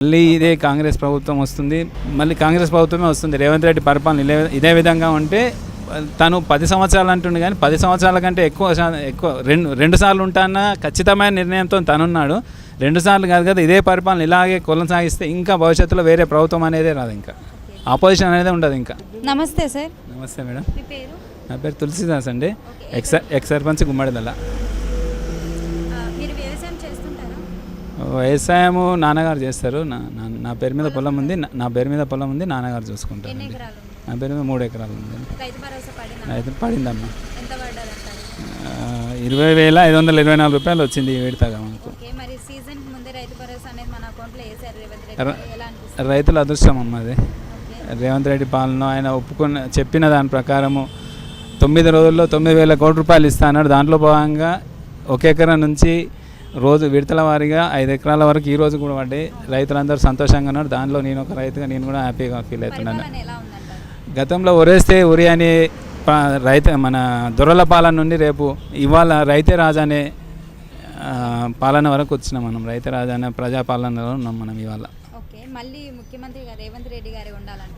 మళ్ళీ ఇదే కాంగ్రెస్ ప్రభుత్వం వస్తుంది, మళ్ళీ కాంగ్రెస్ ప్రభుత్వమే వస్తుంది. రేవంత్ రెడ్డి పరిపాలన ఇదే విధంగా ఉంటే తను 10 సంవత్సరాలు అంటుండే, కానీ 10 సంవత్సరాల కంటే ఎక్కువ రెండు సార్లు ఉంటాన ఖచ్చితమైన నిర్ణయంతో తనున్నాడు. 2 సార్లు కాదు కదా, ఇదే పరిపాలన ఇలాగే కొనసాగిస్తే ఇంకా భవిష్యత్తులో వేరే ప్రభుత్వం అనేది రాదు, ఇంకా ఆపోజిషన్ అనేది ఉండదు. ఇంకా నమస్తే సార్. నమస్తే మేడం, మీ పేరు? నా పేరు తులసిదాస్ అండి, ఎక్స్ సర్పంచ్ గుమ్మడిదల. మీరు వ్యవసాయం చేస్తుంటారా? వ్యవసాయము నాన్నగారు చేస్తారు. నా పేరు మీద పొలం ఉంది, నాన్నగారు చూసుకుంటారు. ఎన్ని ఎకరాలు ఉంది? నా పేరు మీద 3 ఎకరాలు ఉంది. రైతు భరోసా పడిందా? అయితే పడిందమ్మా, ఎంత పడ్డదంటారు? 20,524 రూపాయలు వచ్చింది ఈ విడతగా మాకు. ఓకే, మరి సీజన్ ముందే రైతు భరోసా అనేది మన అకౌంట్లో వేసారు రేవంత్ రెడ్డి గారు. ఎలా అనిపిస్తుంది? రైతుల అదృష్టం అమ్మ అది. ఓకే. రేవంత్ రెడ్డి పాలన ఆయన చెప్పిన దాని ప్రకారము 9 రోజుల్లో 9,000 కోట్ల రూపాయలు ఇస్తా అన్నాడు. దాంట్లో భాగంగా 1 ఎకరం నుంచి రోజు విడతల వారీగా 5 ఎకరాల వరకు ఈ రోజు కూడా పడ్డాయి. రైతులందరూ సంతోషంగా ఉన్నారు. దానిలో నేను ఒక రైతుగా నేను కూడా హ్యాపీగా ఫీల్ అవుతున్నాను. పరిపాలన ఎలా ఉందంటారు? గతంలో ఒరేస్తే ఉరి అని మన దొరల పాలన నుండి రేపు ఇవాళ రైతే రాజా అనే పాలన వరకు వచ్చినాం మనం. రైతే రాజా అనే ప్రజాపాలనలో ఉన్నాం మనం ఇవాళ. ఓకే, మళ్ళీ ముఖ్యమంత్రిగా రేవంత్ రెడ్డి గారే ఉండాలంటారు.